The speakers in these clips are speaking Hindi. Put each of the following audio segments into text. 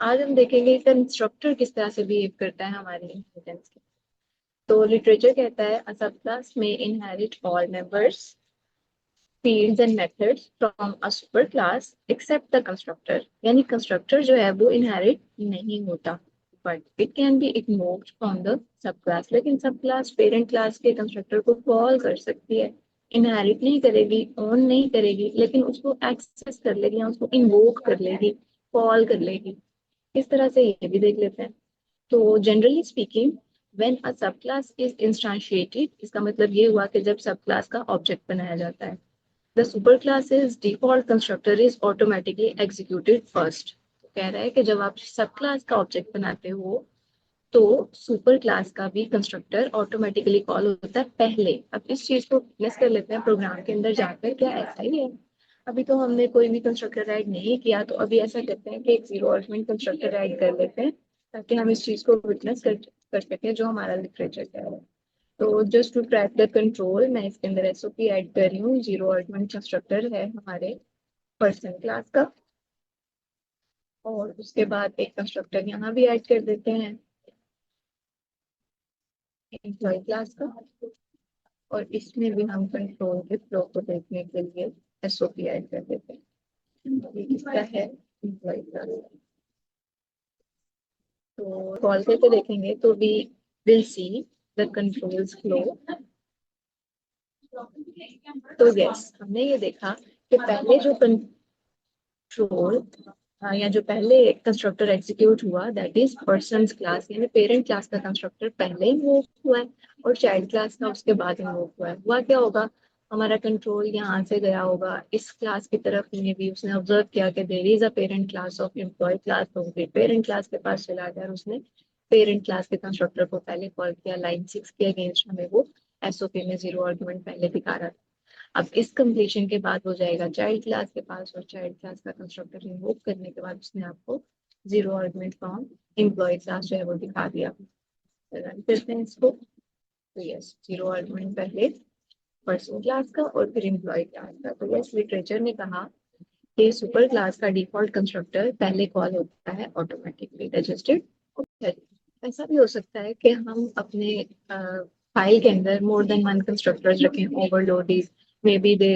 आज हम देखेंगे कंस्ट्रक्टर किस तरह से बिहेव करता है हमारे इंहेरिटेंस के। तो लिटरेचर कहता है अ सब क्लास में inherit all members fields and methods from a super class except the constructor। यानी कंस्ट्रक्टर जो है वो इनहेरिट नहीं होता, but it can be ignored from the sub class. लेकिन सब क्लास पेरेंट क्लास के कंस्ट्रक्टर को कॉल कर सकती है, इनहेरिट नहीं करेगी, ओन नहीं करेगी, लेकिन उसको एक्सेस कर लेगी या उसको इन्वोक कर लेगी, कॉल कर लेगी। इस तरह से ये भी देख लेते हैं। तो जनरली स्पीकिंग व्हेन अ सब क्लास इज इंस्टांशिएटेड, इसका मतलब ये हुआ कि जब सब क्लास का ऑब्जेक्ट बनाया जाता है, the superclass's default constructor is automatically executed first। तो कह रहा है कि जब आप सब क्लास का ऑब्जेक्ट बनाते हो तो सुपर क्लास का भी कंस्ट्रक्टर ऑटोमेटिकली कॉल होता है पहले। अब इस चीज को विटनेस कर लेते हैं प्रोग्राम के अंदर जाकर, क्या ऐसा ही है? अभी तो हमने कोई भी कंस्ट्रक्टर ऐड नहीं किया, तो अभी ऐसा करते हैं कि एक जीरो आर्गुमेंट कंस्ट्रक्टर ऐड कर लेते हैं ताकि हम इस चीज को विटनेस कर सकें जो हमारा लिटरेचर कह रहा है। तो just to track the control मैं इसके अंदर एसओपी ऐड कर रही हूँ। जीरो आर्गुमेंट कंस्ट्रक्टर है हमारे पर्सन क्लास का, और उसके बाद एक कंस्ट्रक्टर यहाँ भी ऐड कर देते हैं एम्प्लॉय क्लास का, और इसमें भी हम कंट्रोल के फ्लो को देखने के लिए एसओपी ऐड कर देते हैं। ये किसका है? Employ class. तो कॉल करके देखेंगे तो we will see the controls flow. तो यस, हमने ये देखा कि पहले जो कंट्रोल या जो पहले कंस्ट्रक्टर एग्जीक्यूट हुआ दैट इज पर्सन्स क्लास, यानी पेरेंट क्लास का कंस्ट्रक्टर पहले इन्वोक हुआ है और चाइल्ड क्लास का उसके बाद इन्वोक हुआ है। हुआ क्या होगा, हमारा कंट्रोल यहाँ से गया होगा इस क्लास की तरफ में भी, उसने ऑब्जर्व किया कि there is a parent class of employee class, तो फिर पेरेंट क्लास के पास चला गया और उसने पेरेंट क्लास के कंस्ट्रक्टर को पहले कॉल किया। लाइन 6 के अगेंस्ट हमें वो एसओपी में जीरो आर्गुमेंट पहले दिखा रहा था। अब इस कंप्लीशन के बाद हो जाएगा चाइल्ड क्लास के पास, और चाइल्ड क्लास का कंस्ट्रक्टर रिमूव करने के बाद उसने आपको zero argument from employee class जो है वो दिखा दिया। रन करते हैं इसको। तो यस, जीरो आर्गुमेंट पहले पर्सन क्लास का और फिर एम्प्लॉय क्लास का। तो यस, लिटरेचर ने कहा कि सुपर क्लास का डिफॉल्ट कंस्ट्रक्टर पहले कॉल होता है ऑटोमेटिकली रजिस्टर्ड। ऐसा भी हो सकता है कि हम अपने फाइल के अंदर मोर देन वन कंस्ट्रक्टर्स रखें, overloaded, may be they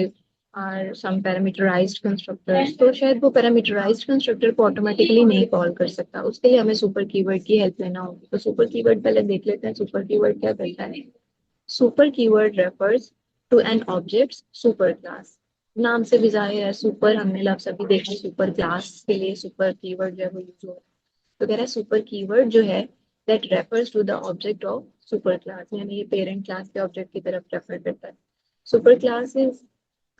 are some parameterized constructors, तो शायद वो पैरामीटराइज्ड कंस्ट्रक्टर को ऑटोमेटिकली नहीं कॉल कर सकता, उसके लिए हमें सुपर कीवर्ड की हेल्प लेना होगी। तो सुपर कीवर्ड पहले देख लेते हैं, सुपर कीवर्ड क्या करता है। Super keyword refers to an object super class. नाम से भी जाहिर है, सुपर हमने लफ्ज अभी देखा, सुपर क्लास के लिए सुपर कीवर्ड जो है वो यूज हो रहा है। तो कह रहा है सुपर कीवर्ड जो है that refers to the object of super class, यानी ये पेरेंट क्लास के ऑब्जेक्ट की तरफ रेफर करता है। Super class is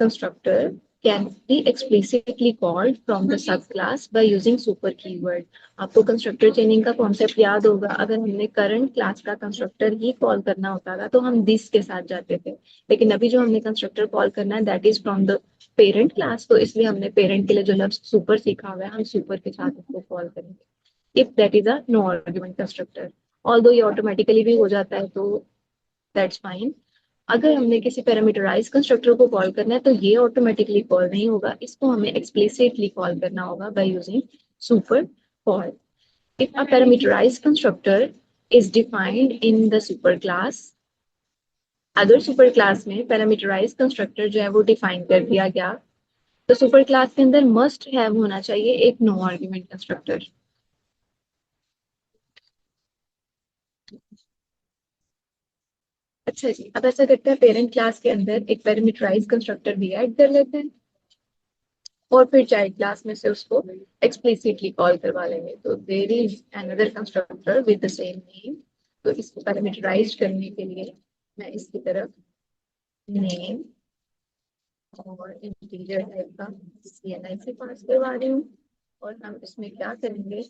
constructor can be explicitly called from the subclass by using super keyword। आपको कंस्ट्रक्टर चेनिंग का कॉन्सेप्ट याद होगा, अगर हमने करंट क्लास का कंस्ट्रक्टर ही कॉल करना होता था तो हम दिस के साथ जाते थे, लेकिन अभी जो हमने कंस्ट्रक्टर कॉल करना है that is from the parent class, तो इसलिए हमने पेरेंट के लिए जो लफ्ज सुपर सीखा हुआ है हम सुपर के साथ उसको कॉल करेंगे if that is a no argument constructor. Although ये ऑटोमेटिकली भी हो जाता है तो दैट्स फाइन। अगर हमने किसी पैरामीटराइज कंस्ट्रक्टर को कॉल करना है तो ये ऑटोमेटिकली कॉल नहीं होगा, इसको हमें एक्सप्लिसिटली कॉल करना होगा by using super call. If a parameterized constructor is defined in the super class, अगर सुपर क्लास में पैरामीटराइज कंस्ट्रक्टर जो है वो डिफाइन कर दिया गया, तो सुपर क्लास के अंदर मस्ट हैव होना चाहिए एक नो आर्ग्यूमेंट कंस्ट्रक्टर। अच्छा जी, अब ऐसा करते हैं पेरेंट क्लास के अंदर एक पैरामीटराइज कंस्ट्रक्टर भी ऐड कर लेते हैं और फिर चाइल्ड क्लास में से उसको एक्सप्लिसिटली कॉल करवा लेंगे। तो there is another constructor with the same name. तो इसको पैरामीटराइज करने के लिए मैं इसकी तरफ नेम और इंटीजर टाइप का CNI से पास करवा रही हूँ, और हम इसमें क्या करेंगे,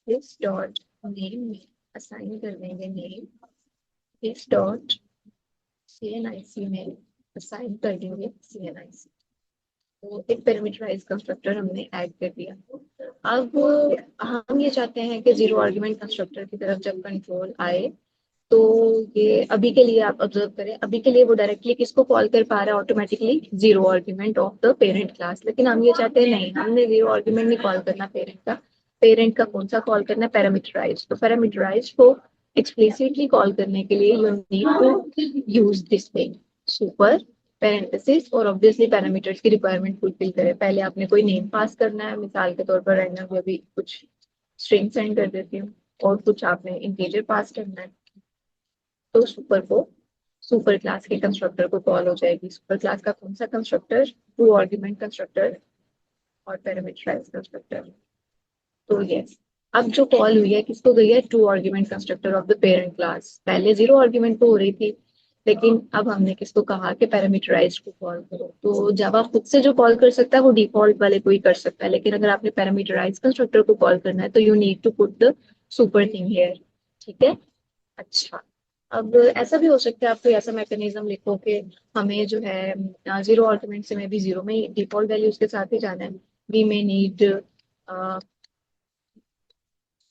दिस डॉट नेम में असाइन कर देंगे नेम, दिस डॉट CNIC में असाइन कर देंगे CNIC। तो एक पैरामीटराइज कंस्ट्रक्टर हमने ऐड कर दिया। अब हम ये चाहते हैं कि जीरो आर्गुमेंट कंस्ट्रक्टर की तरफ जब कंट्रोल आए तो ये अभी के लिए आप ऑब्जर्व करें, अभी के लिए वो डायरेक्टली किसको कॉल कर पा रहा है automatically, zero argument of the parent class. लेकिन हम ये चाहते हैं नहीं, हमने जीरो आर्गुमेंट नहीं कॉल करना पेरेंट का, पेरेंट का कौन सा कॉल करना है, पैरामीटराइज। तो पैरामीटराइज को एक्सप्लिसिटली कॉल करने के लिए you need to use this thing super parenthesis, और ऑब्वियसली पैरामीटर्स की रिक्वायरमेंट फुलफिल करे। पहले आपने कोई नेम पास करना है, मिसाल के तौर पर रैंडम अभी कुछ स्ट्रिंग सेंड कर देती हूँ, और कुछ आपने इंटीजर पास करना है, तो सुपर क्लास के कंस्ट्रक्टर को कॉल हो जाएगी। सुपर क्लास का कौन सा कंस्ट्रक्टर, टू आर्गुमेंट कंस्ट्रक्टर और पैरामीटराइज कंस्ट्रक्टर। तो यस, अब जो कॉल हुई है किसको गई है, two argument constructor of the parent class. पहले जीरो आर्गुमेंट को हो रही थी, लेकिन अब हमने किसको कहा कि पैरामीटराइज को कॉल करो। तो जावा खुद से जो कॉल कर सकता है वो डिफॉल्ट वाले को ही कर सकता है, लेकिन अगर आपने पैरामीटराइज कंस्ट्रक्टर को कॉल करना है तो you need to put the super thing here. ठीक है, अच्छा। अब ऐसा भी हो सकता है आप कोई ऐसा मैकेनिज्म लिखो कि हमें जो है जीरो आर्गुमेंट से में भी जीरो में डिफॉल्ट वैल्यू उसके साथ ही जाना है। We may need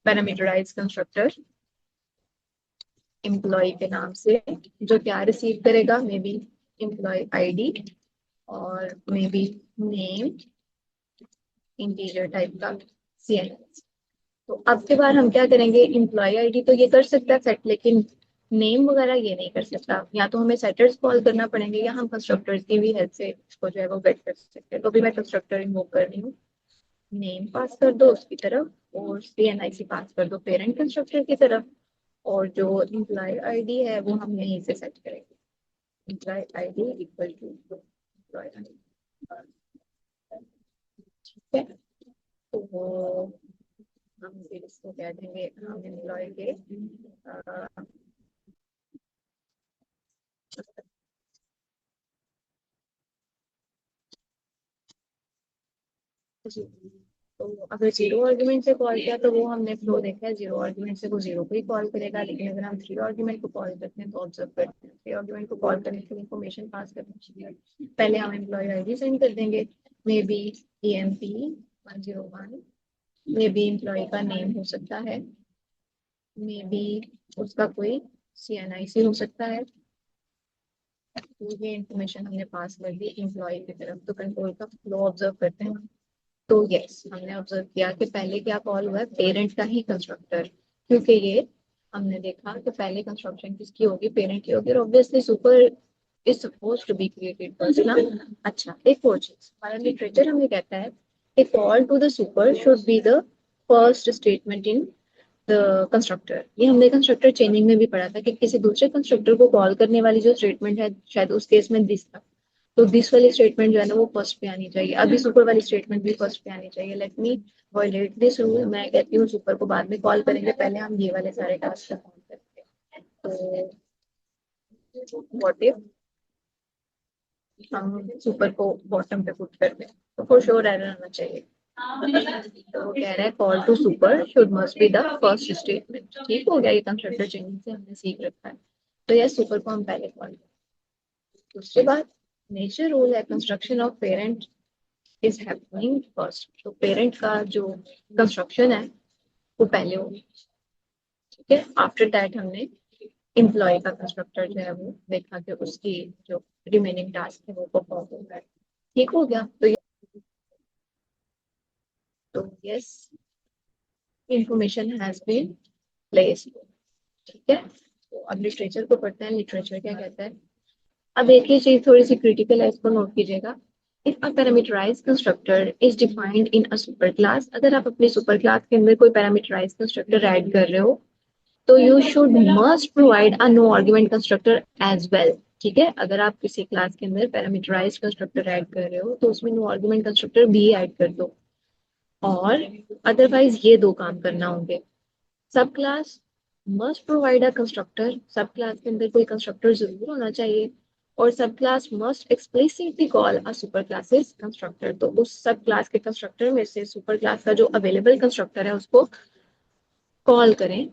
parameterize constructor employee के नाम से, जो क्या रिसीव करेगा, मे बी एम्प्लॉय आईडी और may be name integer type का CNS। तो अब के बाद हम क्या करेंगे, एम्प्लॉय आईडी तो ये कर सकता है सेट, लेकिन नेम वगैरह ये नहीं कर सकता। या तो हमें सेटर्स कॉल करना पड़ेंगे, या हम कंस्ट्रक्टर्स की भी हेल्प से इसको जो है वो गेट कर सकते हैं। तो अभी मैं कंस्ट्रक्टर इन्वोक कर रही हूँ, नेम पास कर दो उसकी तरफ, और CNIC पास कर दो पेरेंट कंस्ट्रक्टर की तरफ, और जो एम्प्लॉय आईडी है वो हम यहीं से सेट करेंगे, employee ID equal to employee ID. ठीक है, तो हम फिर इसको कह देंगे, हम एम्प्लॉय के जी। तो अगर जीरो आर्गुमेंट से कॉल किया तो वो हमने फ्लो देखा है, जीरो आर्गुमेंट से वो जीरो को ही कॉल करेगा। लेकिन अगर हम थ्री आर्गुमेंट को कॉल करते हैं तो ऑब्जर्व करते हैं, थ्री आर्गुमेंट को कॉल करने के लिए इन्फॉर्मेशन पास करनी चाहिए। पहले हम एम्प्लॉय आईडी सेंड कर देंगे, may be EMP101, may be employee का नेम हो सकता है, मे बी उसका कोई CNIC हो सकता है। तो ये इन्फॉर्मेशन हमने पास कर दी एम्प्लॉय की तरफ। तो कंट्रोल का फ्लो ऑब्जर्व करते हैं। तो यस, हमने ऑब्जर्व किया कि पहले क्या कॉल हुआ है, पेरेंट का ही कंस्ट्रक्टर, क्योंकि ये हमने देखा कि पहले कंस्ट्रक्शन किसकी होगी, पेरेंट की होगी, और obviously super is supposed to be created first ना। अच्छा, एक और चीज, हमारा लिटरेचर हमें कहता है कि call to the super should be the first statement in the constructor. ये हमने कंस्ट्रक्टर चेनिंग में भी पढ़ा था कि किसी दूसरे कंस्ट्रक्टर को कॉल करने वाली जो स्टेटमेंट है, शायद उस केस में दिस था, तो दिस वाली स्टेटमेंट जो है ना वो फर्स्ट पे आनी चाहिए। अभी सुपर वाली स्टेटमेंट भी फर्स्ट पे आनी चाहिए। Let me violate this rule, मैं कहती हूँ सुपर को बाद में कॉल करेंगे, पहले हम ये वाले सारे टास्क कॉल करते हैं। तो व्हाट इफ हम सुपर को बॉटम पे पुट करते हैं, तो फॉर श्योर एरर आना चाहिए। तो वो कह रहा है call to super should must be the first statement. ठीक हो गया, ये कंस्ट्रक्टर चेंजिंग से हमने सीख रखा है। तो यह सुपर को हम पहले कॉल करें। दूसरी बात, नेचर रूल है construction of parent is happening first. तो पेरेंट का जो कंस्ट्रक्शन है वो पहले हो, ठीक है। आफ्टर दैट हमने एम्प्लॉय का कंस्ट्रक्टर जो है वो देखा कि उसकी जो रिमेनिंग टास्क है वो परफॉर्म हो रहा है। ठीक हो गया, तो yes, information has been placed. ठीक है, तो अब लिटरेचर को पढ़ते हैं, लिटरेचर क्या कहता है। अब एक ही चीज थोड़ी सी क्रिटिकल है, इसको नोट कीजिएगा। If a parameterized constructor is defined in a super class, अगर आप अपने सुपर क्लास के अंदर कोई पैरामीटराइज्ड कंस्ट्रक्टर ऐड कर रहे हो, तो you should must provide a no argument constructor as well. ठीक है, अगर आप किसी क्लास के अंदर पैरामीटराइज्ड कंस्ट्रक्टर ऐड कर रहे हो तो उसमें नो आर्गुमेंट कंस्ट्रक्टर भी ऐड कर दो, और अदरवाइज ये दो काम करना होंगे। सब क्लास मस्ट प्रोवाइड अ कंस्ट्रक्टर, सब क्लास के अंदर कोई कंस्ट्रक्टर जरूर होना चाहिए, और सब class must explicitly call a super classes constructor. तो उस सब क्लास के कंस्ट्रक्टर में से सुपर क्लास का जो अवेलेबल कंस्ट्रक्टर है उसको कॉल करें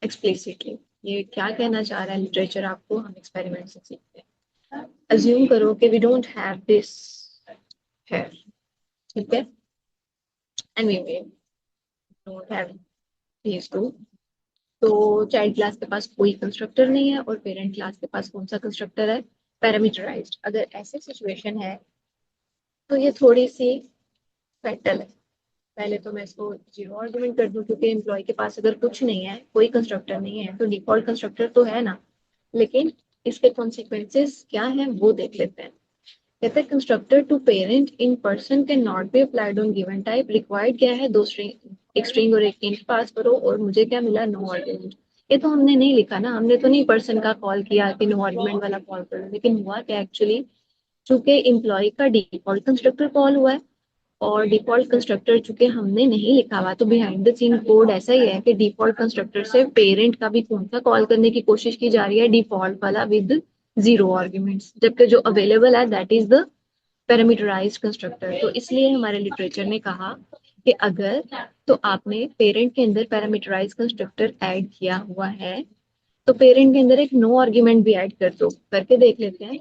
एक्सप्लिसिटली। ये क्या कहना चाह रहा है लिटरेचर आपको, हम एक्सपेरिमेंट से सीखते हैं। अज्यूम करो कि वी डोंट हैव दिस है, ठीक है, and we don't have these two। तो चाइल्ड क्लास के पास कोई कंस्ट्रक्टर नहीं है, और पेरेंट क्लास के पास कौन सा कंस्ट्रक्टर है, पैरामीटराइज्ड। अगर ऐसी सिचुएशन है तो ये थोड़ी सी फैटल है, पहले तो मैं इसको जीरो आर्गुमेंट कर दूं, क्योंकि एम्प्लॉय के पास अगर कुछ नहीं है, कोई कंस्ट्रक्टर नहीं है, तो डिफॉल्ट कंस्ट्रक्टर तो है ना, लेकिन इसके कॉन्सिक्वेंसेस क्या है वो देख लेते हैं। कहते हैं constructor to parent in person cannot be applied on given type. Required क्या है, दो स्ट्रिंग, एक स्ट्रिंग और एक इंट पास करो, और मुझे क्या मिला, नो आर्गुमेंट। ये तो हमने नहीं लिखा ना, हमने तो नहीं पर्सन का कॉल किया कि नो आर्गुमेंट वाला कॉल करो, लेकिन हुआ क्या एक्चुअली, चूंकि एम्प्लॉय का डिफॉल्ट कंस्ट्रक्टर कॉल हुआ है, और डिफॉल्ट कंस्ट्रक्टर चूंकि हमने नहीं लिखा हुआ, तो बिहाइंड द सीन कोड ऐसा ही है कि डिफॉल्ट कंस्ट्रक्टर से पेरेंट का भी कौन सा कॉल करने की कोशिश की जा रही है, डिफॉल्ट वाला विद जीरो आर्ग्यूमेंट्स, जबकि जो अवेलेबल है that is the parameterized constructor. तो इसलिए हमारे लिटरेचर ने कहा कि अगर तो आपने पेरेंट के अंदर पैरामीटराइज कंस्ट्रक्टर ऐड किया हुआ है, तो पेरेंट के अंदर एक नो आर्ग्यूमेंट भी ऐड कर दो। करके देख लेते हैं,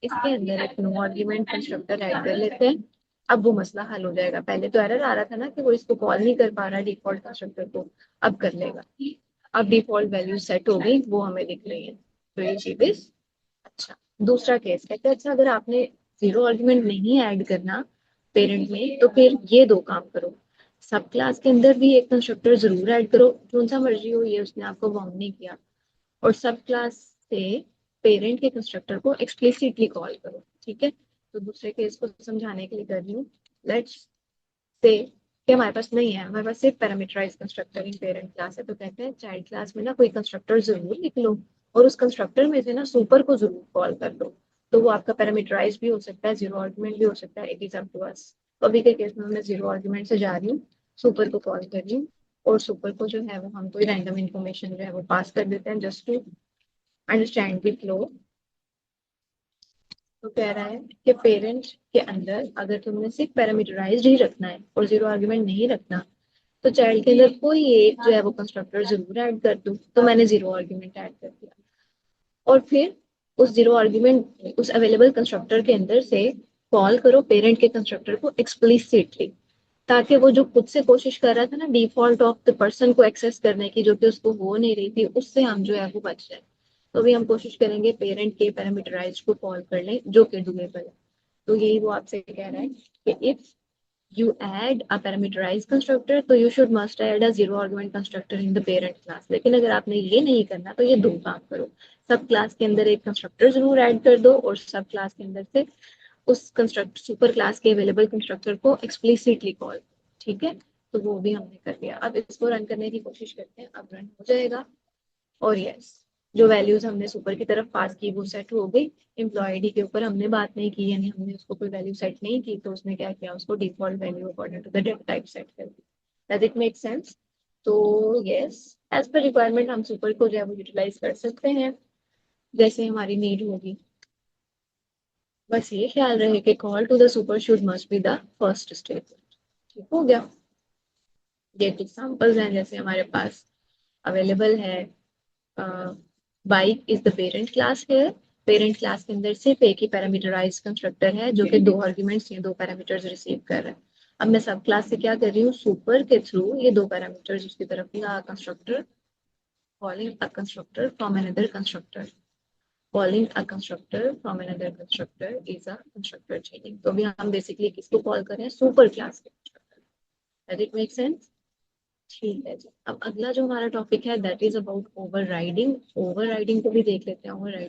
इसके अंदर एक नो आर्ग्यूमेंट कंस्ट्रक्टर ऐड कर लेते हैं। अब वो मसला हल हो जाएगा। पहले तो एरर आ रहा था ना कि वो इसको कॉल नहीं कर पा रहा डिफॉल्ट कंस्ट्रक्टर को, अब कर लेगा। अब डिफॉल्ट वैल्यू सेट हो गई, वो हमें दिख रही है, तो ये चीज इज अच्छा। दूसरा केस कहते हैं, अच्छा अगर आपने जीरो आर्ग्यूमेंट नहीं ऐड करना पेरेंट में, तो फिर ये दो काम करो। सब क्लास के अंदर भी एक कंस्ट्रक्टर जरूर ऐड करो, कौन सा मर्जी हो, ये उसने आपको बाउंड नहीं किया। और सब क्लास से पेरेंट के कंस्ट्रक्टर को एक्सप्लिसिटली कॉल करो, ठीक है। तो दूसरे केस को समझाने के लिए कर रही हूँ। लेट्स से कि हमारे पास नहीं है, हमारे पास सिर्फ पैरामीटराइज कंस्ट्रक्टर इन पेरेंट क्लास है, तो कहते हैं चाइल्ड क्लास में ना कोई कंस्ट्रक्टर जरूर लिख लो, और उस कंस्ट्रक्टर में से ना सुपर को जरूर कॉल कर दो। तो वो आपका पैरामीटराइज भी हो सकता है, जीरो आर्गुमेंट भी हो सकता है, it is up to us. तो अभी के केस में मैं जीरो आर्गुमेंट से जा रही हूँ, सुपर को कॉल कर रही हूँ, और सुपर को जो है वो हम कोई रैंडम इन्फॉर्मेशन जो है वो पास कर देते हैं, just to understand the flow. तो कह रहा है कि पेरेंट के अंदर अगर तुमने सिर्फ पैरामीटराइज्ड ही रखना है और जीरो आर्गुमेंट नहीं रखना, तो चाइल्ड के अंदर कोई एक जो है वो कंस्ट्रक्टर जरूर ऐड कर दो। तो मैंने जीरो आर्गुमेंट ऐड कर दिया, और फिर उस जीरो आर्गुमेंट उस अवेलेबल कंस्ट्रक्टर के अंदर से कॉल करो पेरेंट के कंस्ट्रक्टर को एक्सप्लिसिटली, ताकि वो जो खुद से कोशिश कर रहा था ना डिफॉल्ट ऑफ द पर्सन को एक्सेस करने की, जो कि उसको हो नहीं रही थी, उससे हम जो है वो बच जाए। तो भी हम कोशिश करेंगे पेरेंट के पैरामीटराइज को कॉल कर लें, जो कि डुएबल है। तो यही वो आपसे कह रहा है कि if you add a parameterized constructor, तो you should must add a zero argument constructor in the parent class। लेकिन अगर आपने ये नहीं करना, तो ये दो काम करो। सब क्लास के अंदर एक कंस्ट्रक्टर जरूर ऐड कर दो, और सब क्लास के अंदर से उस कंस्ट्रक्ट सुपर क्लास के अवेलेबल कंस्ट्रक्टर को एक्सप्लिसिटली कॉल, ठीक है। तो वो भी हमने कर दिया। अब इसको रन करने की कोशिश करते हैं, अब रन हो जाएगा। और यस, जो वैल्यूज हमने सुपर की तरफ पास की वो सेट हो गई। एम्प्लॉय आईडी के ऊपर हमने बात नहीं की, यानी हमने उसको कोई वैल्यू सेट नहीं की, तो उसने क्या किया, उसको default value according to the data type set कर दी। Does it make sense? तो यस, एज पर रिक्वायरमेंट हम सुपर को जो है वो यूटिलाइज कर सकते हैं, जैसे हमारी नीड होगी। बस ये ख्याल रहे कि call to the super should must be the first statement. ठीक हो गया। ये एग्जांपल्स हैं, जैसे हमारे पास अवेलेबल है, bike is the parent class है। पेरेंट क्लास के अंदर सिर्फ एक ही पैरामीटराइज कंस्ट्रक्टर है, जो कि दो आर्ग्यूमेंट्स या दो पैरामीटर्स रिसीव कर रहा है। अब मैं सब क्लास से क्या कर रही हूँ, सुपर के थ्रू ये दो पैरामीटर्स उसकी तरफ constructor, calling a constructor from another constructor, calling a constructor from another constructor is a constructor चेनिंग। तो अभी हम बेसिकली किसको कॉल कर रहे हैं, सुपर क्लास के constructor. Does it make sense? ठीक है जी। अब अगला जो हमारा टॉपिक है that is about overriding. Overriding को भी देख लेते हैं। ओवरराइडिंग